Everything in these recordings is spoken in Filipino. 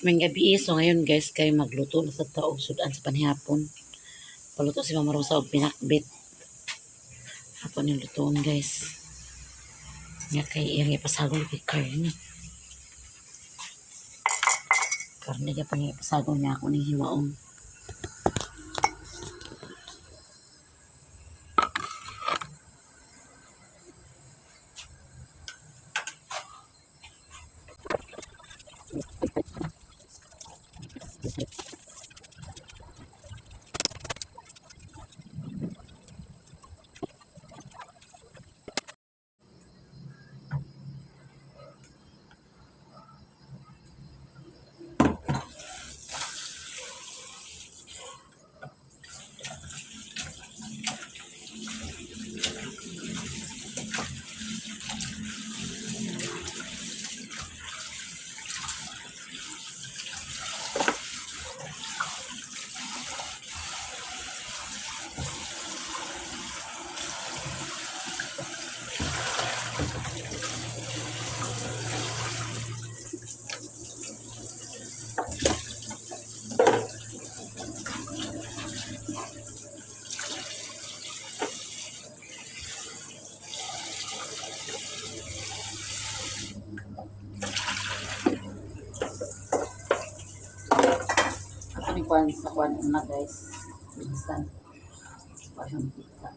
May gabi so ngayon guys kay magluto na sa taog sudan sa panihapon. Paluto si Mama Rosa og pinakbit. Hapon yung lutoon guys. Nga kay iyang ipasagol kay karne. Karne ka pang ipasagol niya ako ng hiwaong. Kwan sa kwan na guys. Minsan. Parang pizza.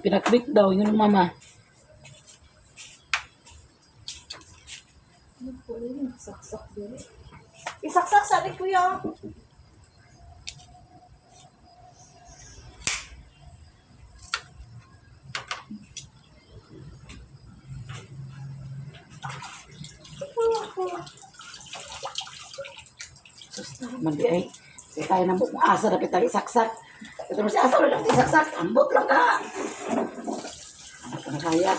Pinakbit daw yun mama. Saksak din. Isaksak sa akin kuya. Mandi ay. Kaya tayo na kung asa na kita isaksak. Ito mo si asa na lang isaksak. Ambot lang ka. Ano ka na kaya?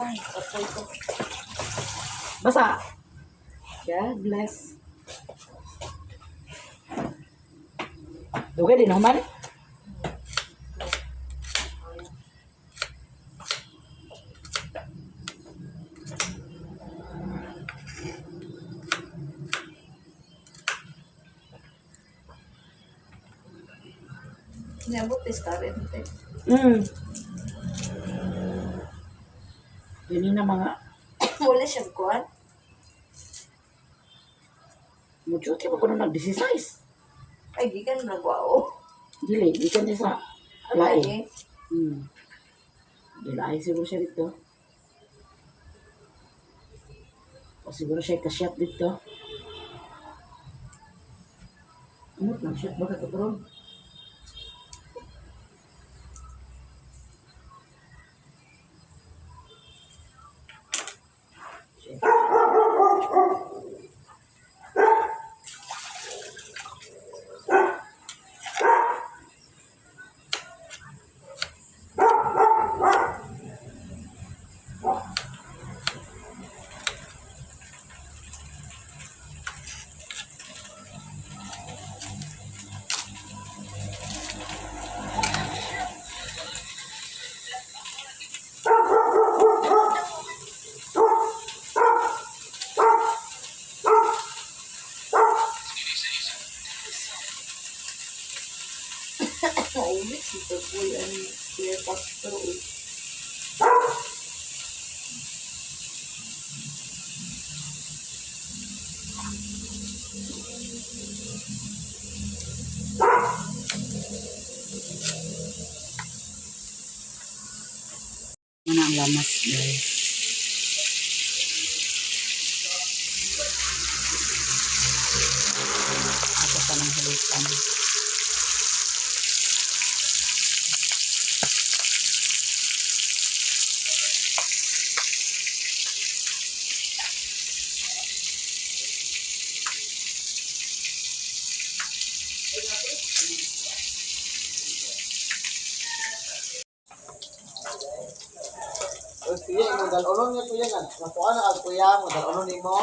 Ay, kapay ko. Basa. God bless. Dugay din naman. Niabot is karente. Yun na mga Wala siyang kuhan. mucho tipo ko na nag-16. Ay, di ka na nagwao. Dili, ikan niya sa lain. Okay. Dili, siguro siya dito. O siguro siya kasyat dito. Ano lang siya? Baka kaparoon. Naulit ito po yung clear pastor. Ano ang lamas, guys? Ako pa ng halitan. Kuya, mo dal-unon niya kuya nga. Nakuha na ang kuya mo dal-unon nimo.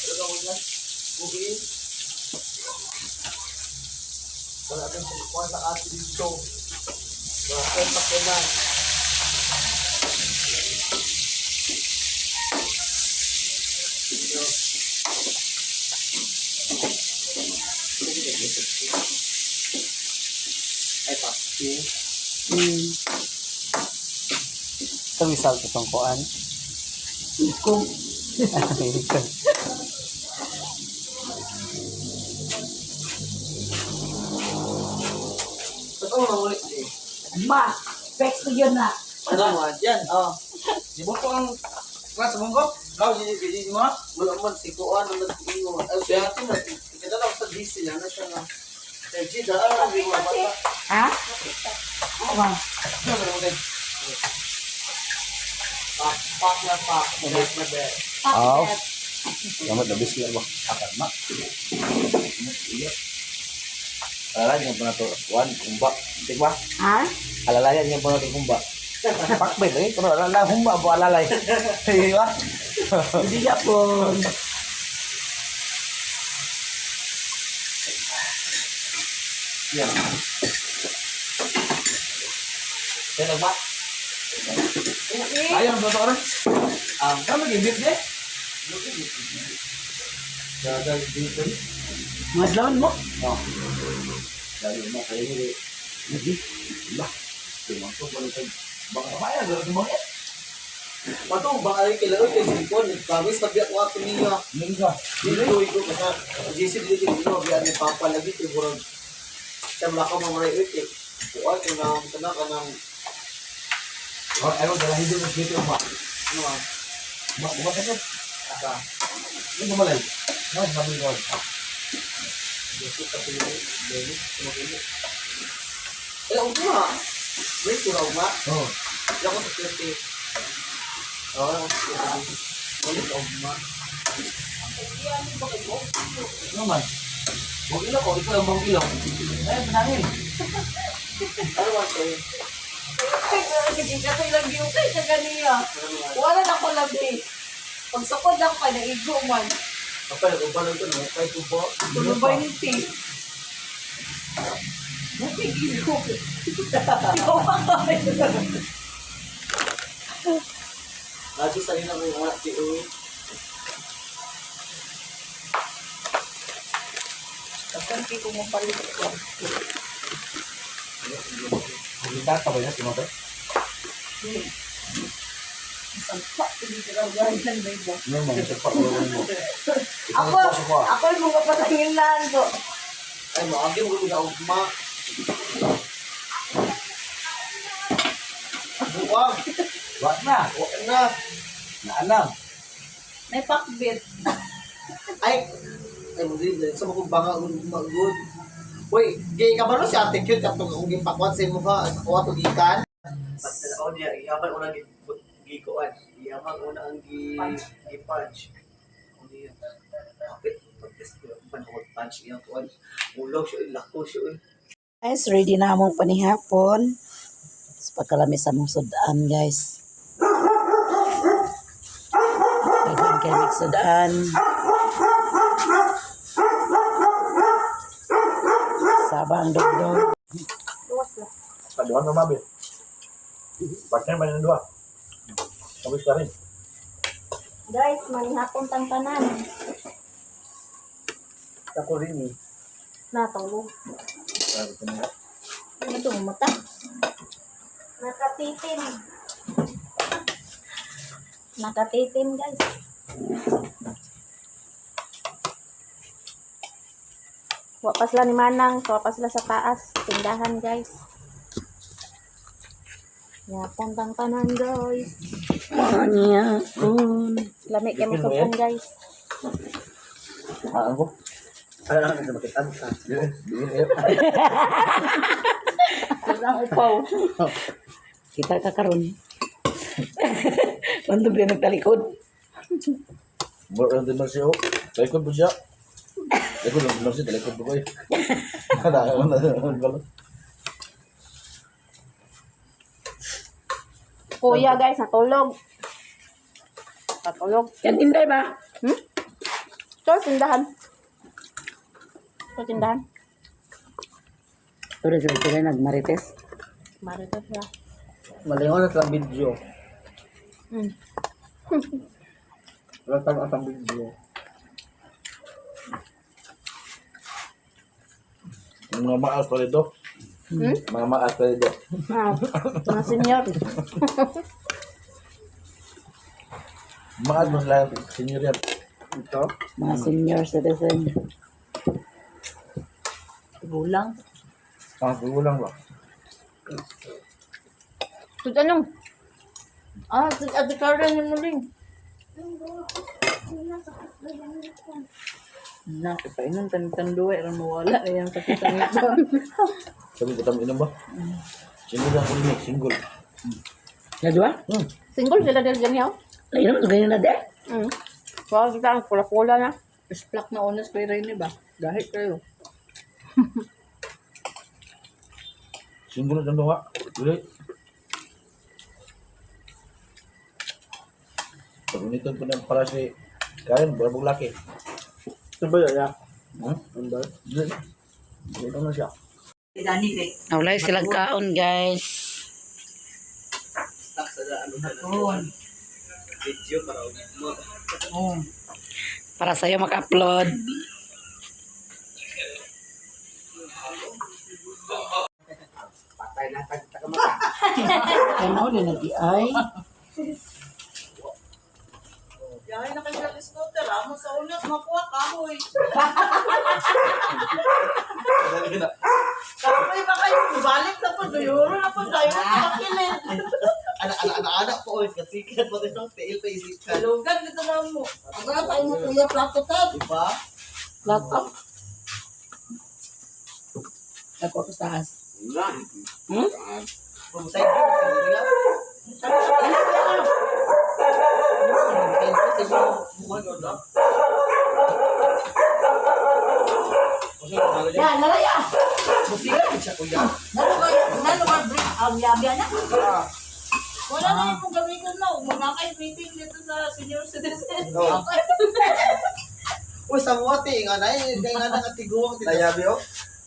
Ano ka mo dyan? Buhi. Wala natin sa kuha sa ati dito. Bakit makinan? Ay, papi. Ito result itong kuan. Kung Ba't ako nangulit eh? ma, text ko yun na. Ano mo dyan? Oh. Di ba po ang klase mong ko? Kau jadi mo? Wala man si kuan ang nag-ingo. Ay, siya ito na. Kita lang sa DC na na siya na. Kaya Gida, ang hindi mo bata. Ha? Wow. Ano ba naman? Pak na pak. Mabes na be. Aw. Kamat na biskuit ba? Akan mak. Alalayan yung panato kuan kumba. Dik ba? Ha? Alalayan yung panato kumba. Pakbet lagi kuno alala humba bo alalay. Di ba? Hindi ka po. Yan. Kaya ba? Ayaw ba to kamu gibit deh. Gagal dito. Madlawan mo. Oh. Dari mo kayo ni. Lagi. Lah. Tumanto pa rin. Baka kaya gawin mo eh. Pato, baka rin kailangan kayo sa likod. Promise, tabiak ko ato niya. Lingga. Dito, ito, kasi JC dito dito, biyan ni Papa lagi, tiburang. Siya mula ka mamaray ulit eh. Buwan, kung na, sana ka ng, Oh, ayaw dala hidup mo dito ba? ano ah, Buat ka. asa, Ini kumalay. No, sabi ko. JC kapili, Benny, tumagili. Eh, huwag nga. Wait, kurang nga. Oh. Hindi ako sa 30. Oo, ako sa 30. Ulit, huwag nga. Naman. Huwag ilaw ko, ikaw ang bang ilaw. Eh, panangin. Ano ba ito? Kasi ka lang yung kay sa kaniya. Ano ba? Wala na ko labi. Pagsukod lang pa na igo man. Apa, nagpapalang ito, no? Kahit tubo. Tulong ba yung tea? Buti igo. Ikaw ang Lagi sa rin ako yung mga tiuwi. Kasi ko mo palit ko. Kita ka ba yan, si Mate? Isang pa. Ano mga sepak lawang mo? Ako yung mga patangin lang ko. Ay, maagi mo kami na ugma. Buwag. Wag na. Huwag na. Naalam. May pakbit. Ay, hindi. Sa mga banga, good. Uy, gay ka ba no si Ate Cute? Kapag kung gipakwat sa imo ka, sa kuwa to gikan? Pagkalaon niya, iyaman una gikuan. Iyaman una ang gi-punch. Ano yun? Kapit, pag-test ko, panahod punch iyang kuan. Ulaw siya, lako siya. Guys, ready na among panihapon. Sa pagkalami sa mong sudan, guys. Daghan kayo magsudan. Sabang dugdog. Luwas lang. Paduhan na mabi. Partner ba ng dua? Sabis ka rin. Guys, manihapon tang tanan. Ako rin eh. Natulog. Sabi ko na. Ano ito, mata? Nakatitim. Nakatitim, guys. Wapas sila ni Manang. Wapas sila sa taas. Tindahan, guys. Yapon tang tanan, guys. Manihapon. Lamig kayo masukan, guys. Haan ko. Ay, ano na makitan ka? Dili. Sobrang upaw. Kita ka karon. Bandog din nagtalikod. Bro, ang dinner siya. Talikod po siya. Talikod ang dinner siya. Talikod po ko eh. Kuya, guys, natulog. Natulog. Yan inday ba? Ito, tindahan. Ito, tindahan. Pero sila nagmarites. Marito siya. Malingon na lang video. Mm. Wala tayong asang video. Mga maas pa dito. Mga maas pa dito. Ah, mga senior. Maas mas lahat. Senior yan. Ito? Mga senior citizen. Gulang. Gulang ba? Ito, anong? Ah, ito Karen yung muling. Nakapainom tan-tanduwa ron mawala ayang kapitan nito. Sabi ko tama inom ba? Single lang ulit. Single. Yan dua? Single sila dahil ganyan. Lain naman ito ganyan na de. So, kita ang pula-pula na. Isplak na unas kay Rene ba? Dahil kayo. Single lang dua. Ulit. Pag-uniton ko na para si Karen, barabog laki. Ito ba yun? Ano ba? Dito na siya. Nawalay silang kaon, guys. Stuck sa ano na video para mo. Para sa'yo maka-upload. Patay na tagamata. Ano, din nag-i-ay. Yahay na kayo sa scooter, amo sa ulas makuha kahoy. Kahoy ba kayo? Balik na po, duyuro na po, tayo na makilin. Anak ko, kasikat mo rin ang tail pa isikat. Lugan dito na mo. Wala tayo mo kuya, plato tab. Diba? Laptop. Ako ako sa taas. Kung sa'yo, siguro Yan, naraya. Musiga siya kuya. Ang yabi na. Wala na yung gamitin mo. Mga kayo meeting dito sa senior citizen. Oo. Uy, sa muwati, nga na nakatiguang dito. Nayabi o?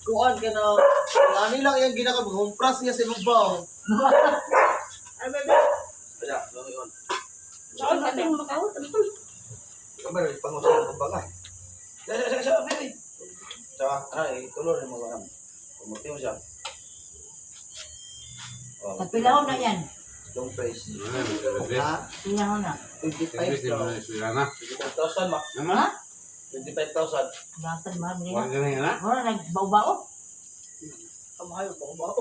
Kuan ka na, ngani lang yung ginaka, maghumpras niya sa ibabaw. Ay, bebe. Kaya, lang yun. Saan ka yung makawat? Kamay, pangusaw ng bagay. Siya, Mary. Tsaka, tulor yung mga pumuti mo siya. Pagpilaw na yan. Long price. Ha? Tingnan mo na. 25,000 ba? 25,000. Dapat marami Huwag na. ka na yan, ha? Wala, nagbao-bao. Kamahayo, bako-bako.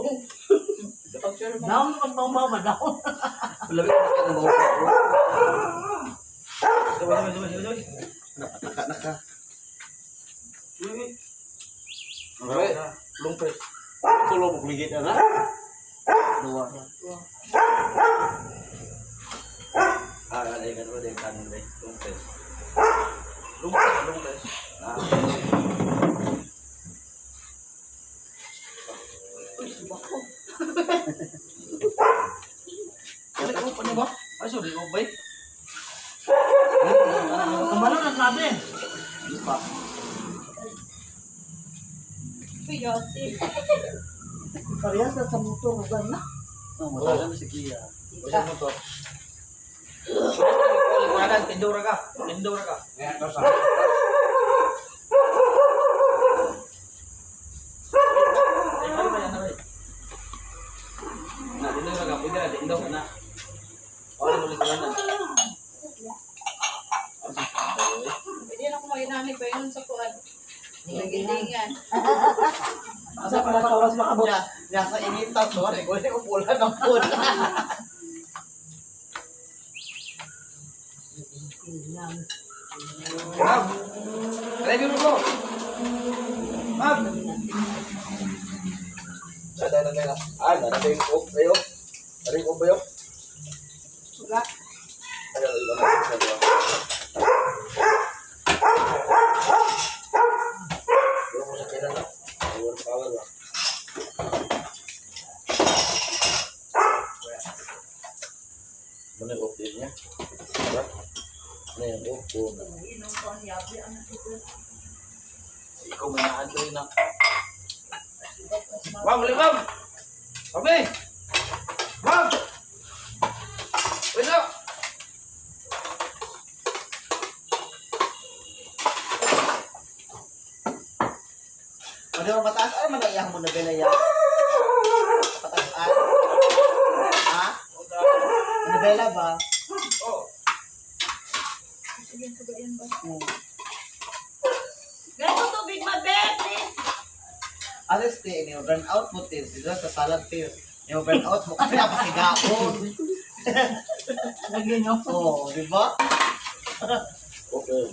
Dapat siya naman. Daon mo nagbao-bao ba daon? Malapit na ka ng bako-bako. Daway. Napataka na ka. Okay, long price. Tulong mo kuligit na, ha? Dua. Ay, kan mo din kanin din. Long price. Long price. Kali ko pa ba? Ay, sorry, ko ba? Kembali na sabi. Parehas na sa motor. Huwag na. Oh, matagal na si Kia. Wala mo to. Wala tindura ka. Tindura ka. Kaya ito sa... Na, tindura ka. Pwede na, tindura na. Wala mo ulit na. Pwede na kumainani pa yun sa kuwan. Gilingan. Asa pala kawas makabot. Nasa initan, sorry. Wala ko pula ng pula. Ma'am! Ready mo ko! Ma'am! Ada na nila. Ada na yung cook ba yun? Ada yung cook ba yun? Wala. Ada na yung Pero mo sa kina na. Power ba? Mana yung cook niya? Diba? Ano yung cook po na? Ikaw may naadto rin na. Ma'am, ulit ma'am! Kami! Ma'am! Wait up! Ano yung mataas? Ano man naiyak mo na belaya? Patasaan? Ha? Nabela ba? Oo. Ganito tubig mabet, please. Alis din, yung burn out mo tin. Dito sa salad tin. Yung burn out mo kasi napasigaon. Lagyan nyo. Oo, di ba? Okay.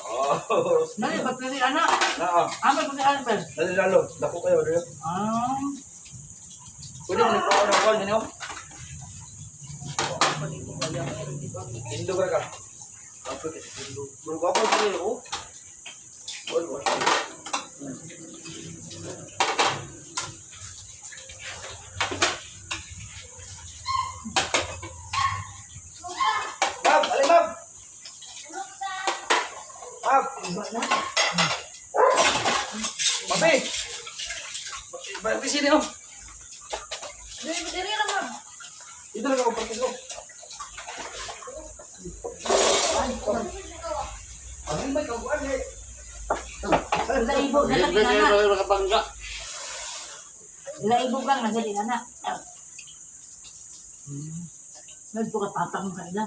Oh. Nani, ba't pwede anak? Oo. Amal pwede anak, Pel. Dali lalo. Dako kayo, dali. Ah. Pwede mo nagpakaw ng call, ganyan. Indo ka ka. Apa kasi indo? Berapa apa sih oh? Boleh. Ma'am, alin ma'am? Ma'am, Papi! Papi sini om. Diri lang, ma'am. Ito lang ako pati ko. Ano ba ikaw ba? Ilaibo na lang Hindi anak. kayo makapangga. Ilaibo kang nasa din anak. Nagpo ka tatang ka ila.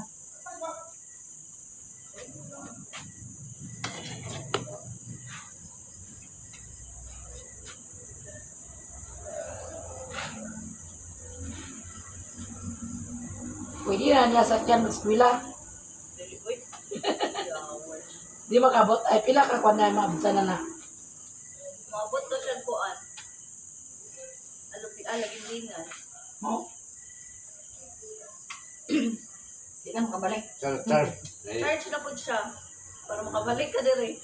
Pwede na niya sa tiyan mag-eskwela. Di makabot. Ay, pila ka kwan na maabsa na na. Mabot to siya kuan. Alagindingan. Mo? Di na makabalik. Char. Charge na po siya. Para makabalik ka diri.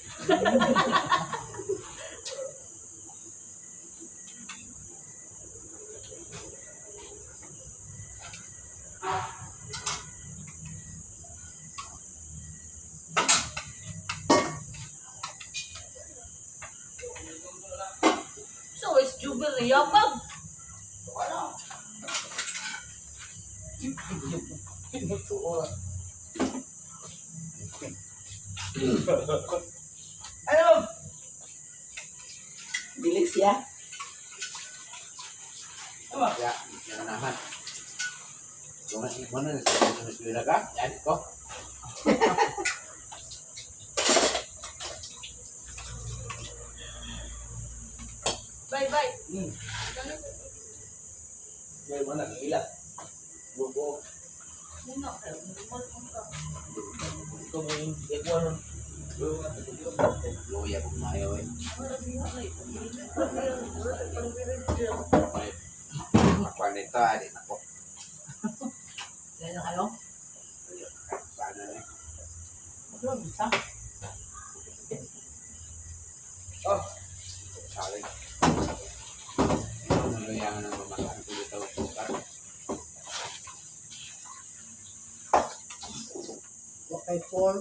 So, is Jubilee yapag. Ano? Bilik siya. Ano? Ya, yan naman. Mana sa eskwela ka? Yan ko. Bye. Yan mo na, ila. Buko. Muna. Ito mo yung ikuha nun. Luya ko maayo eh. Kwanita, din ako. Yan na kayo? Sana eh. Doon, isa. Oh, Saling. Naluyangan ng mamakaan ko dito. Okay, Paul.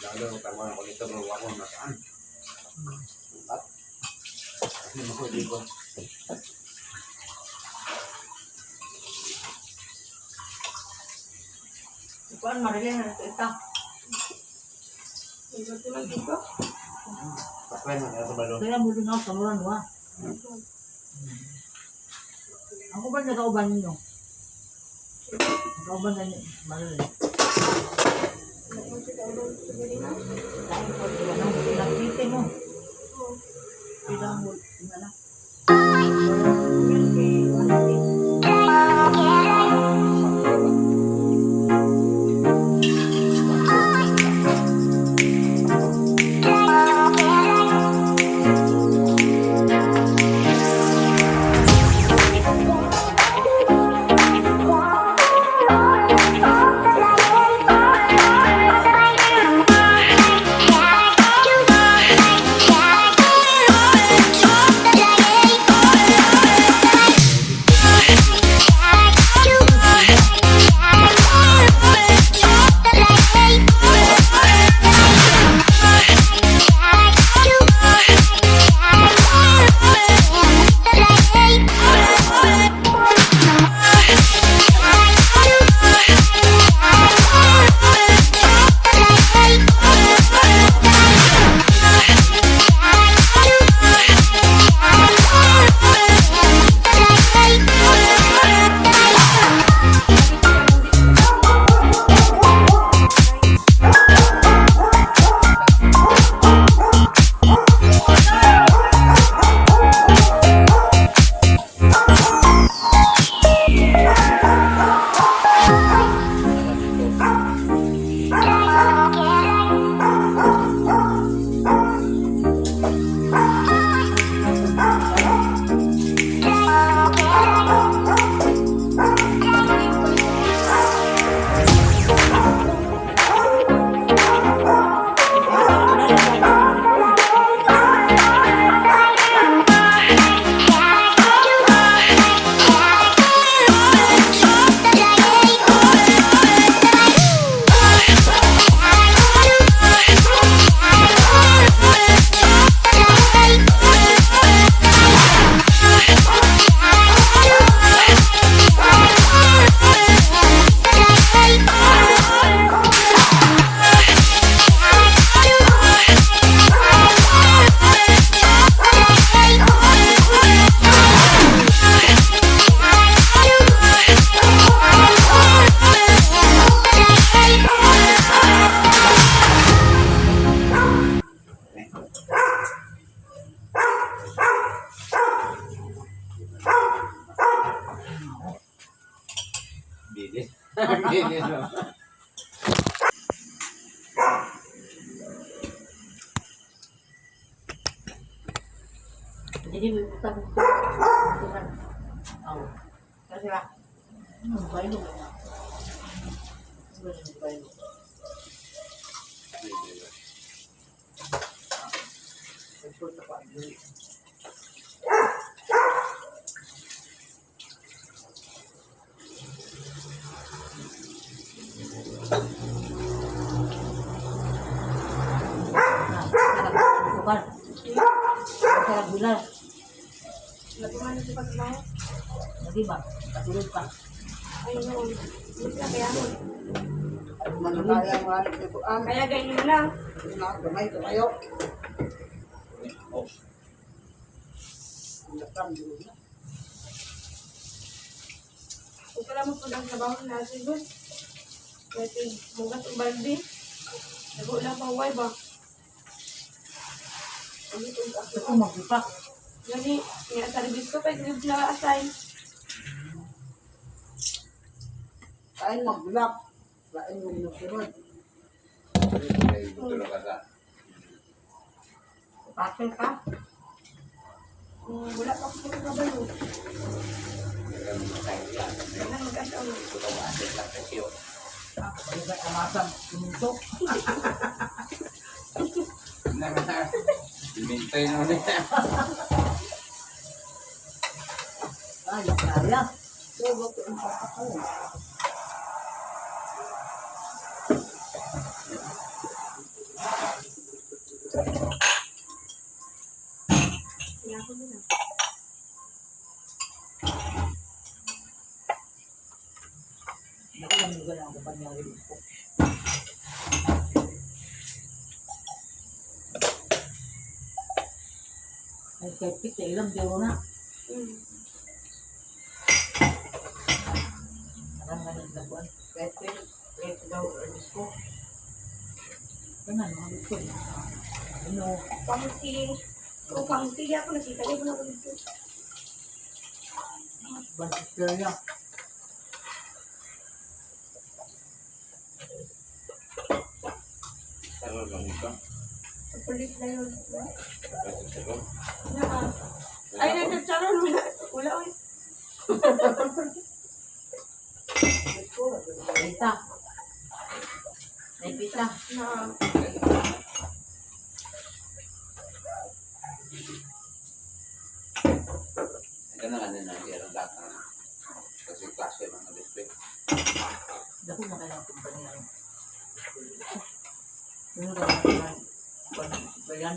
Lalo kawan ko dito bawa ko nasaan. At kasi mo ko dito. Ikuan, marilin na ito. Pakwen na ito balon. Kaya mo din ako sa muran mo, ha? Ako ba nagkauban ninyo? Nagkauban na niyo, marilin. Dahil po, pinagkite mo. Pinang mo, na. Bili. Bili no. Jadi utang. Oh. Kasi lah. Bailo. Bailo. Bukan. Saya bilang. Lagi mana sih Pak mau? Lagi bang, katulog ka. Ay, no. Hindi na kaya mo. mananaya Kaya ganyan na. gamay kayo. Kung kailan mo po lang trabaho na siguro. Pwede mugas ang balde. Nago lang pang way ba? Ito magpipak. Gani, nga service ko pa yung na assign. Kain magbulak. Kain mo minusunod. Pasel ka? Wala pa ako sa trabaho. Wala mag-asawa. Ay ba kamasang tumuntok? Dimintay na ulit. Ay, kaya. Kaya ako na. Naku, namugal ako pa niya rin po. Ay, kahit pita ilang dero na. Alam nga naglabuan. Kahit pita daw, alis ko. Kaya nga, mga gusto. Ano, Pangti. Kung pangti ako nakita niyo na ako dito. bantis lang. Sa pulis na yun. Ay, nagtagsaron. Wala oy. Pita. May pita. Na. Ito na kanina, yung data. Kasi klase mga display. Dako na kayo ng kumpanya. Ano daw ang bayan?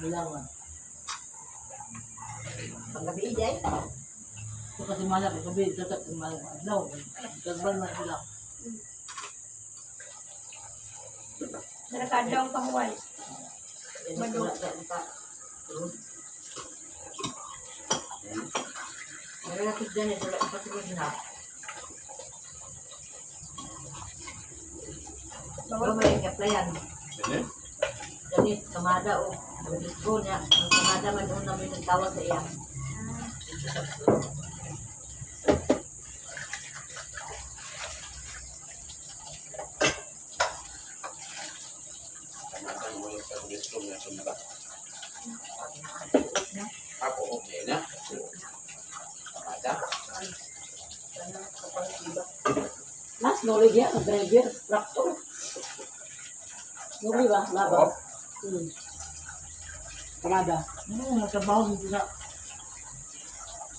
Bilangan. Paggabi day. Ito kasi malam, gabi, dapat malam. Adlaw, gagban na sila. Nakadlaw pang way. Madu. Relatif din ito lang pasigod na. Bawa may applyan. Ano? Jadi kamada o disco niya. Ang kamada man doon namin nagtawag sa iya. Ako, okay na. Kamada. Mas knowledge ya, driver, traktor. Nuri ba? Laba. Kamada. Nagtrabaho dito sa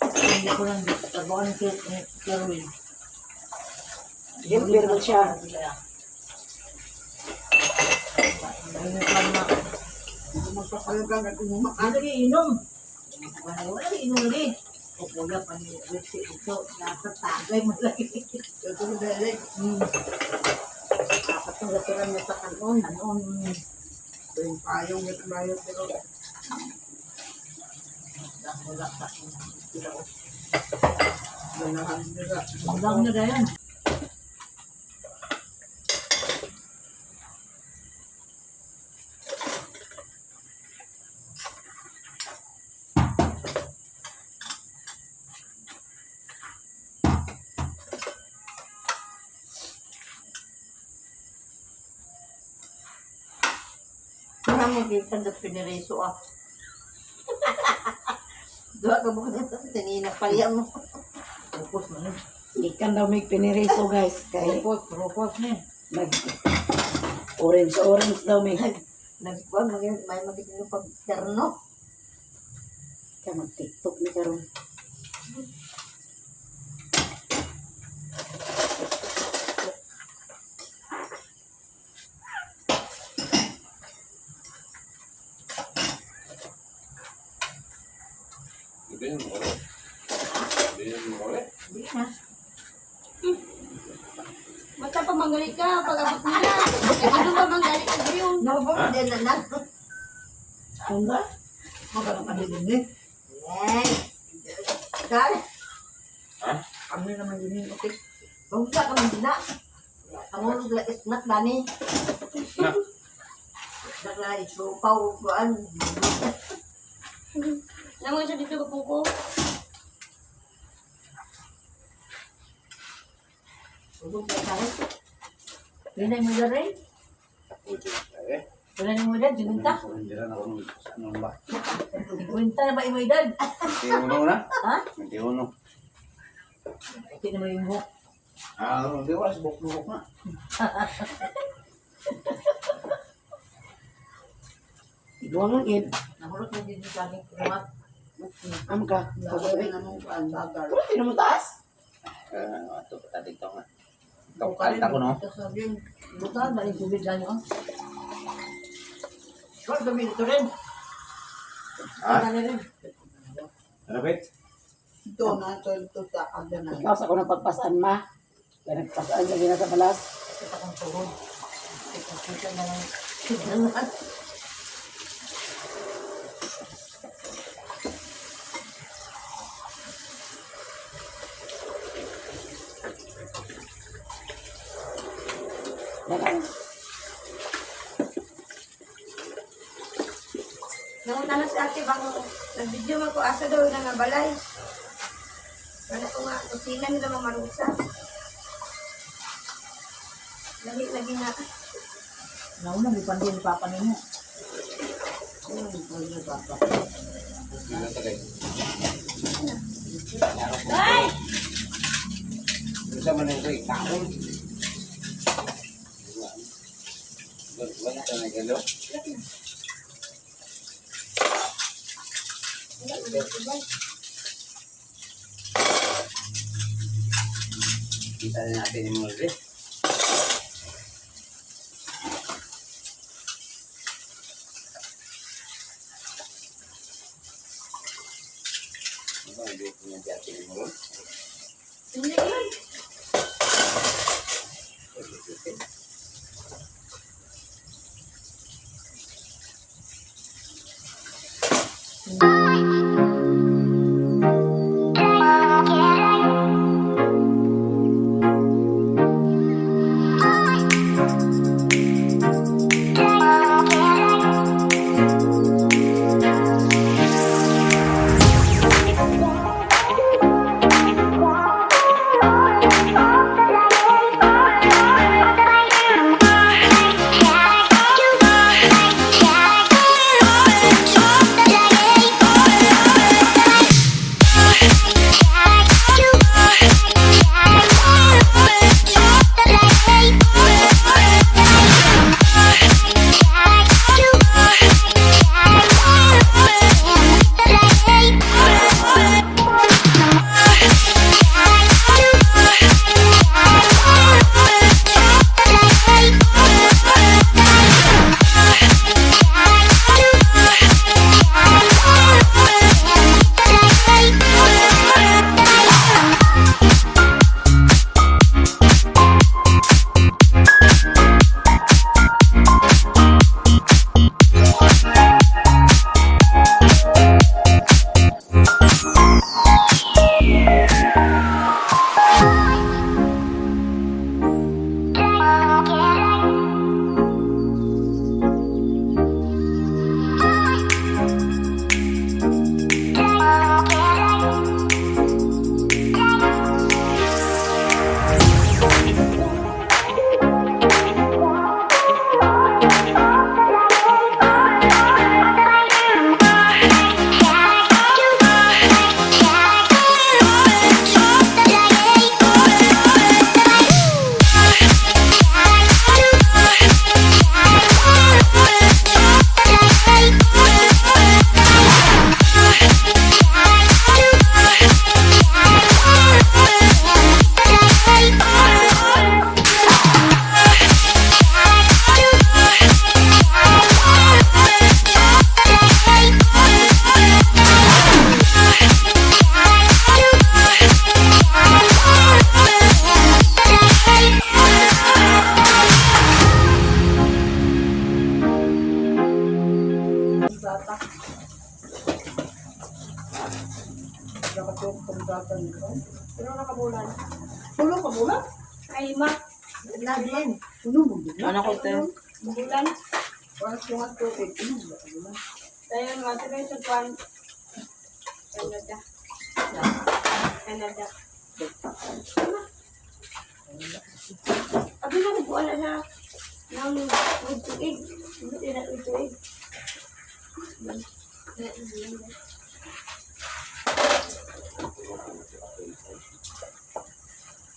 hindi ko lang trabaho ni Kerwin. Driver mo siya. Mainit lang na. Magpapalagang at umumak. Ano lagi inom? Wala lagi inom lagi. O kuya pa ni Rexy ito. Natatagay mo lagi. Ito na dahil. Dapat yung laturan niya sa kanon. Nanon. Ito yung payong at mayot. Pero Wala sa akin. ganahan nila. Lang na dayan. Kaya mo gikan sa pinireso ah. Dua ka mo na tinina palya mo. Focus mo na. Ikan daw may piniriso guys. Kay Focus na. nag orange daw may. Nagkuhan mo yun, may magiging pag-terno. Kaya mag-tiktok ni karon. Hindi mo ulit. Hindi mo ulit. Hindi na. yan na. Ano ba? Magkano kami din eh. Yes. Dahil. Ha? Kami naman din yung okay. Kung sa kami din na. Ang ulo nila isnak dani. Na. Nagla isupaw kuan. Naman siya dito ko. Subok ka tayo. Pinay mo rin. Eh, Pinay mo rin. Sinunta. hindi rin ako nung ano ba? Sinunta na ba imo edad? 21 na? Ha? 21. Hindi na mo yung buhok. Ah, hindi wala sa bukbuk na. Iguangan gid. Nahulot mo din sa aking kumat. Am ka. Pagawin na mong kuan bagal. Pero sino mo taas? Ito pa dito nga. Ito, kalit ako no? Sabihin, buta, dahil tubig lang yun. Kung tubig ito rin. Ha? Ano rin? Ano ba? Ito na, ito sa agda na. Ikaw sa ko pagpasan ma. Kaya nagpasaan sa gina sa balas. Ito kang tuhod. Ito na lang. Tignan. Nangunta na si ate bang nag-video man ko asa daw na nga balay. Wala ko nga, kusina nila mamarusa. Lagi nga. Nauna, may pandin ni Papa ninyo. Pandin ni Papa. Ay! Bisa man yung kay kaon. Wala ka na galo. Kita na natin yung mga rin. Hindi ko na dati yung mga rin. Hindi yun. ka. Nakatok pagdatan nito. Pero nakabulan. Pulo ka mula? Ay, ma. Na din. Puno mo din. Ano ko te? Bulan. Parang sungat ko. Puno mo. Tayo nga, ito na yung sagwan. Canada. Canada. Abi na ko ala na nang tuig. Hindi na tuig.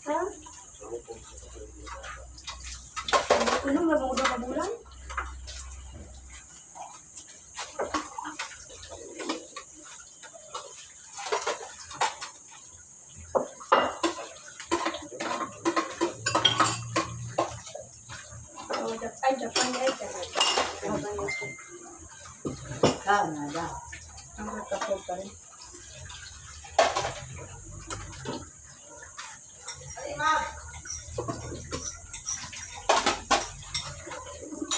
Ha? Ano nga ba udah kabulan? Ay, Japan ay Canada. Canada. Ang kapag pa rin.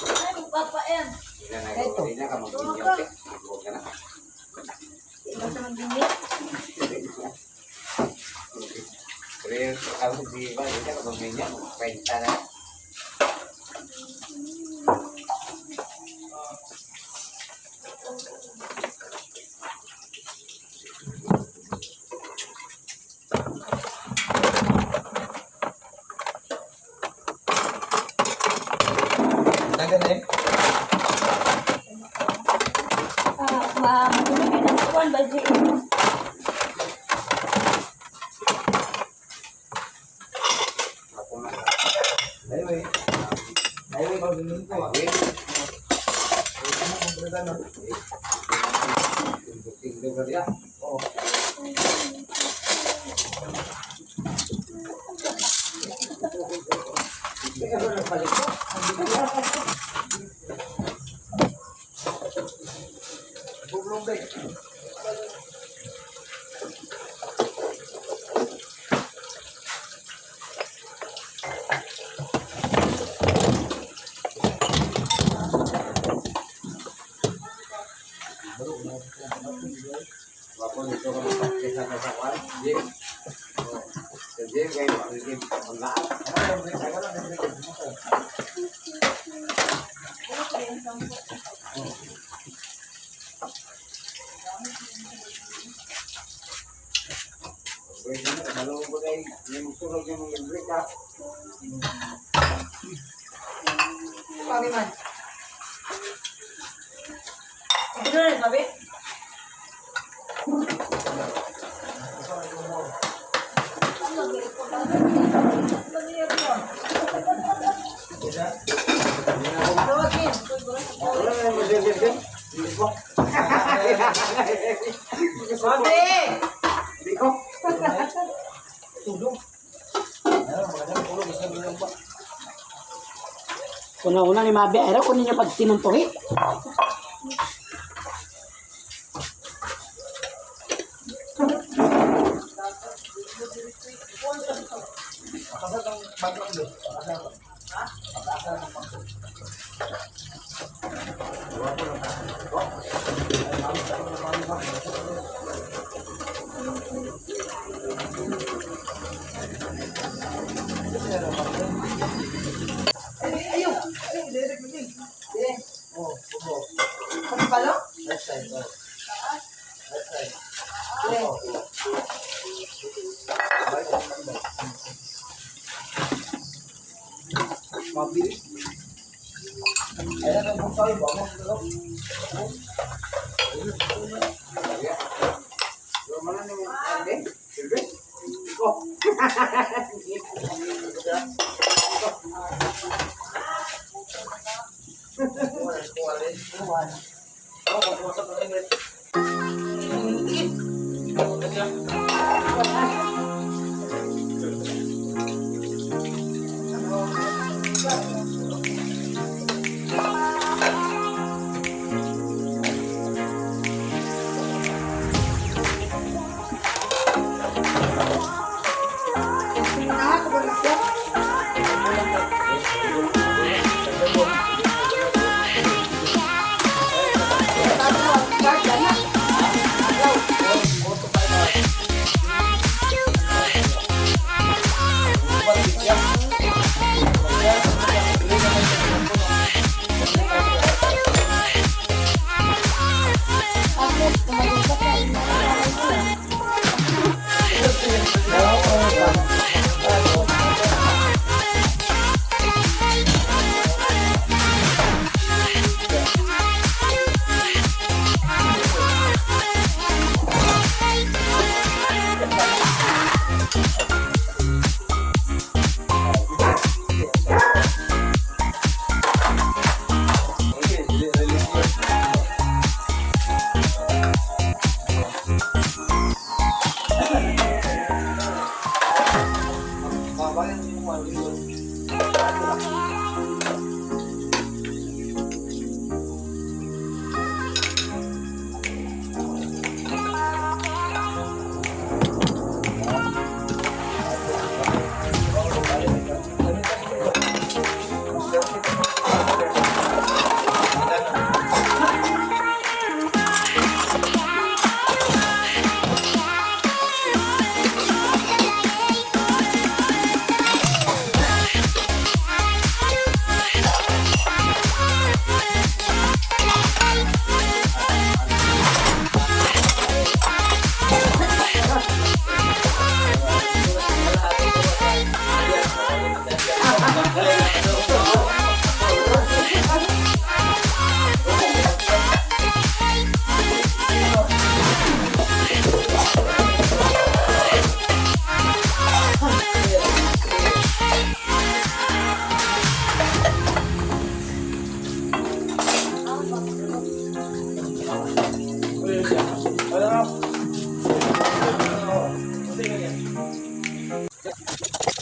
Ay, magpapain. Ito. Tumaka. Iba sa magdimit. Pero kalau di ba, hindi ka magminyo, kwenta na. Dagan eh. Matulogin ang kuwan ba di? Ako na. Highway. Highway kalau dulu tuh. Oh. Belum deh. Walaupun itu kalau pakai sama-sama, jadi kayak bikin enggak. Kalau pakai yang suruh yang mereka. Sabi man. Ito na rin, sabi? Una-una ni Mabi, ayaw ko ninyo pag tinuntuhi. Ano pala? Left side. Left side. Mabilis. Ayan ang bukay, bangon dito. Mana nih? Ade? Silve? Iko. Tama. Ay,